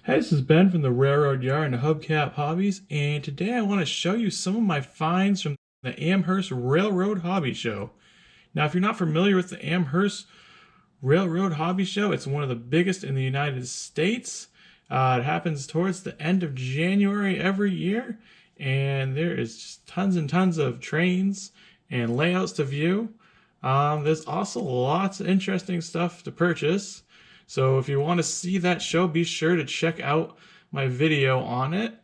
Hey, this is Ben from the Railroad Yard and Hubcap Hobbies, and today I want to show you some of my finds from the Amherst Railroad Hobby Show. Now, if you're not familiar with the Amherst Railroad Hobby Show, it's one of the biggest in the United States. It happens towards the end of January every year, and there is just tons and tons of trains and layouts to view. There's also lots of interesting stuff to purchase. So if you want to see that show, be sure to check out my video on it.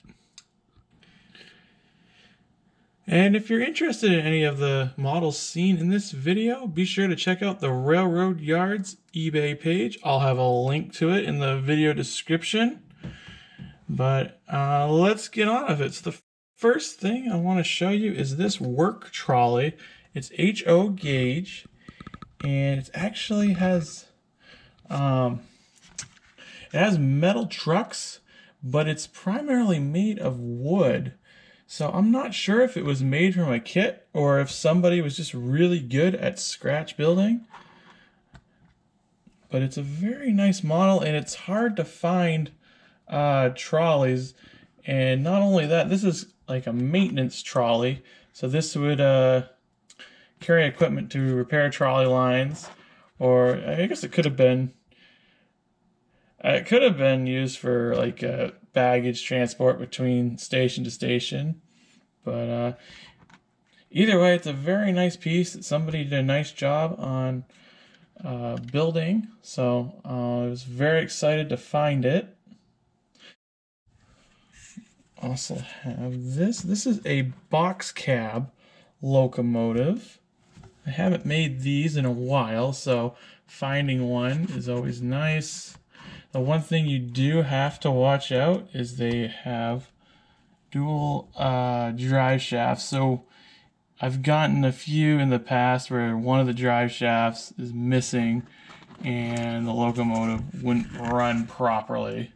And if you're interested in any of the models seen in this video, be sure to check out the Railroad Yards eBay page. I'll have a link to it in the video description. But let's get on with it. So the first thing I want to show you is this work trolley. It's HO gauge, and it actually has it has metal trucks, but it's primarily made of wood. So I'm not sure if it was made from a kit or if somebody was just really good at scratch building. But it's a very nice model, and it's hard to find trolleys. And not only that, this is like a maintenance trolley. So this would carry equipment to repair trolley lines, or I guess it could have been used for like baggage transport between station to station. But either way, it's a very nice piece that somebody did a nice job on building. So I was very excited to find it. Also have this. This is a box cab locomotive. I haven't made these in a while, so finding one is always nice. The one thing you do have to watch out is they have dual drive shafts. So I've gotten a few in the past where one of the drive shafts is missing and the locomotive wouldn't run properly.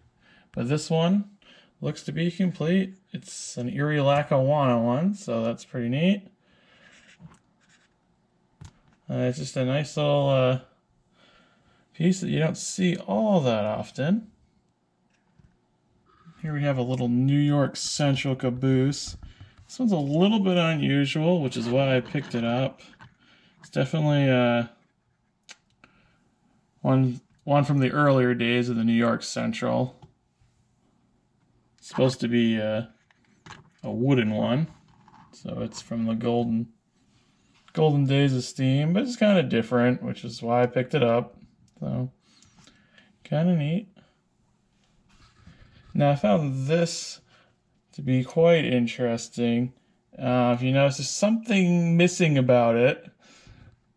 But this one looks to be complete. It's an Erie Lackawanna one, so that's pretty neat. It's just a nice little piece that you don't see all that often. Here we have a little New York Central caboose. This one's a little bit unusual, which is why I picked it up. It's definitely one from the earlier days of the New York Central. It's supposed to be a wooden one, so it's from the golden days of steam, but it's kind of different, which is why I picked it up. So kind of neat. Now I found this to be quite interesting. If you notice, there's something missing about it.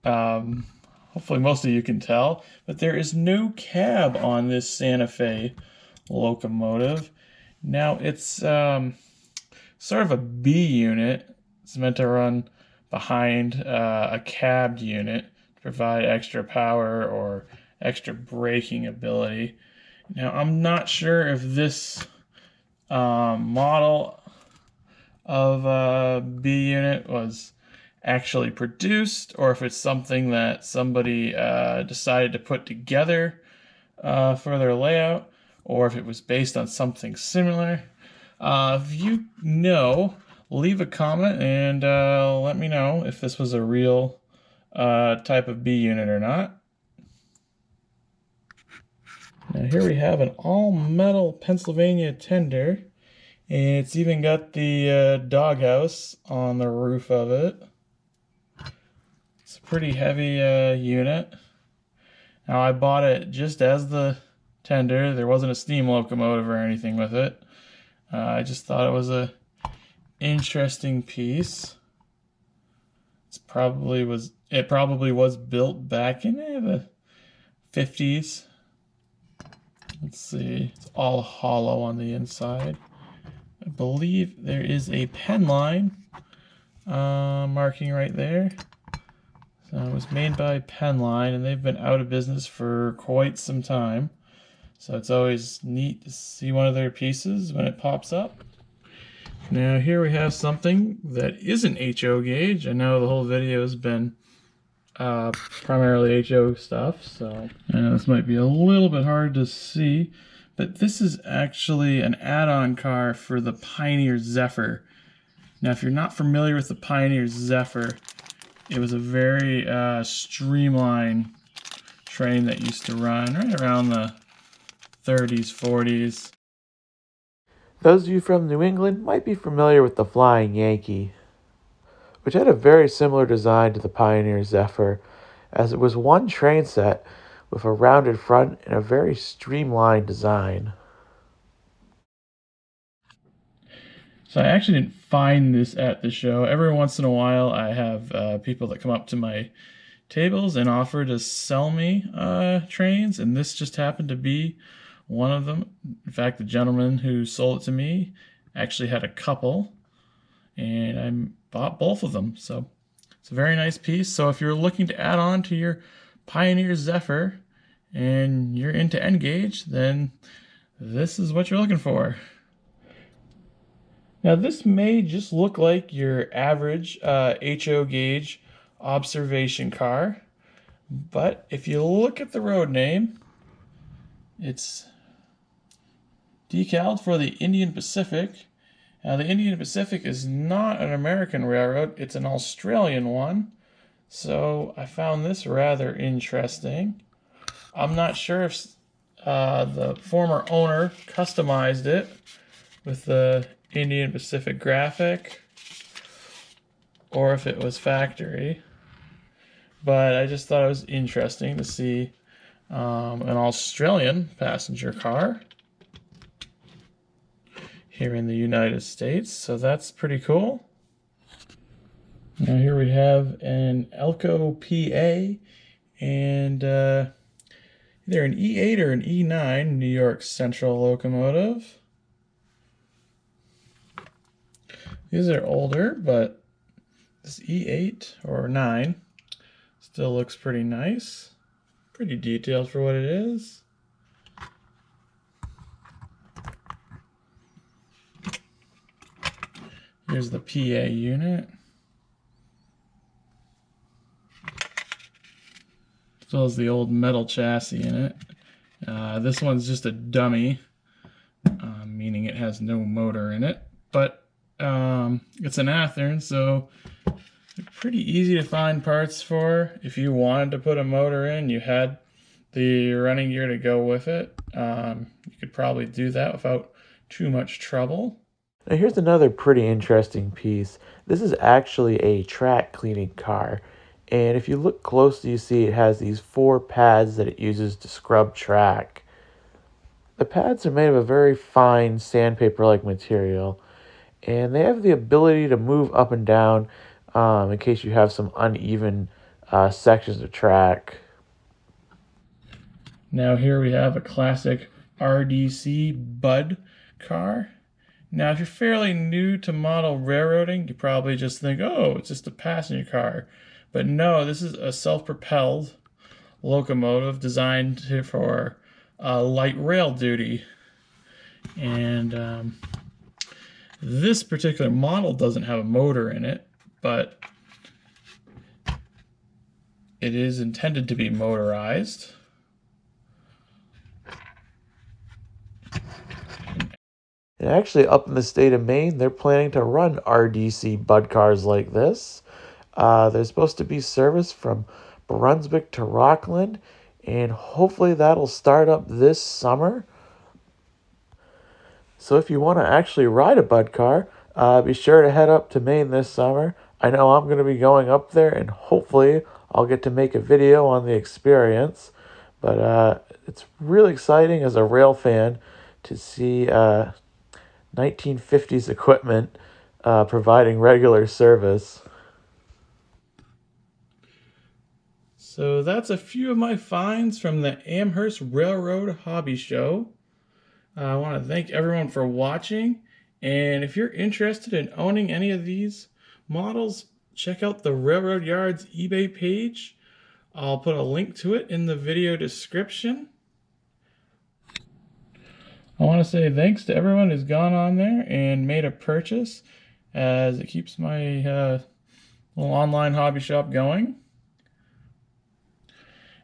Hopefully most of you can tell, but there is no cab on this Santa Fe locomotive. Now it's sort of a B unit. It's meant to run behind a cabbed unit to provide extra power or extra braking ability. Now I'm not sure if this model of B unit was actually produced or if it's something that somebody decided to put together for their layout, or if it was based on something similar. If you know, leave a comment and let me know if this was a real type of B unit or not. Now here we have an all-metal Pennsylvania tender, and it's even got the doghouse on the roof of it. It's a pretty heavy unit. Now I bought it just as the tender. There wasn't a steam locomotive or anything with it. I just thought it was a interesting piece. It probably was built back in the 50s. Let's see, it's all hollow on the inside. I believe there is a pen line marking right there. So it was made by Penline, and they've been out of business for quite some time. So it's always neat to see one of their pieces when it pops up. Now here we have something that isn't HO gauge. I know the whole video has been primarily HO stuff, so this might be a little bit hard to see, but this is actually an add-on car for the Pioneer Zephyr. Now, if you're not familiar with the Pioneer Zephyr, it was a very streamlined train that used to run right around the 30s, 40s. Those of you from New England might be familiar with the Flying Yankee, which had a very similar design to the Pioneer Zephyr, as it was one train set with a rounded front and a very streamlined design. So I actually didn't find this at the show. Every once in a while I have people that come up to my tables and offer to sell me trains, and this just happened to be one of them. In fact, the gentleman who sold it to me actually had a couple, and I bought both of them. So it's a very nice piece. So if you're looking to add on to your Pioneer Zephyr and you're into N gauge, then this is what you're looking for. Now this may just look like your average HO gauge observation car, but if you look at the road name, it's decaled for the Indian Pacific. Now the Indian Pacific is not an American railroad, it's an Australian one. So I found this rather interesting. I'm not sure if the former owner customized it with the Indian Pacific graphic or if it was factory. But I just thought it was interesting to see an Australian passenger car here in the United States. So that's pretty cool. Now here we have an Elko PA and either an E8 or an E9 New York Central locomotive. These are older, but this E8 or 9 still looks pretty nice. Pretty detailed for what it is. Here's the PA unit. Still has the old metal chassis in it. This one's just a dummy, meaning it has no motor in it. But it's an Athearn, so pretty easy to find parts for. If you wanted to put a motor in, you had the running gear to go with it. You could probably do that without too much trouble. Now here's another pretty interesting piece. This is actually a track cleaning car. And if you look closely, you see it has these 4 pads that it uses to scrub track. The pads are made of a very fine sandpaper-like material, and they have the ability to move up and down in case you have some uneven sections of track. Now here we have a classic RDC Bud car. Now if you're fairly new to model railroading, you probably just think, oh, it's just a passenger car. But no, this is a self-propelled locomotive designed for light rail duty. And this particular model doesn't have a motor in it, but it is intended to be motorized. And actually, up in the state of Maine, they're planning to run RDC Bud cars like this. There's supposed to be service from Brunswick to Rockland, and hopefully that'll start up this summer. So if you want to actually ride a Bud car, be sure to head up to Maine this summer. I know I'm going to be going up there, and hopefully I'll get to make a video on the experience. But it's really exciting as a rail fan to see 1950s equipment providing regular service. So that's a few of my finds from the Amherst Railroad Hobby Show. I want to thank everyone for watching, and if you're interested in owning any of these models, check out the Railroad Yards eBay page. I'll put a link to it in the video description. I want to say thanks to everyone who's gone on there and made a purchase, as it keeps my little online hobby shop going.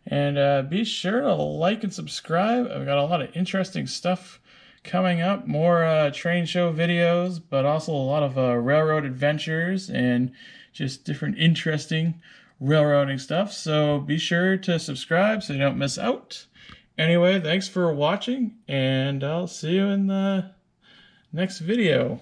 And be sure to like and subscribe. I've got a lot of interesting stuff coming up, more train show videos, but also a lot of railroad adventures and just different interesting railroading stuff. So be sure to subscribe so you don't miss out. Anyway, thanks for watching, and I'll see you in the next video.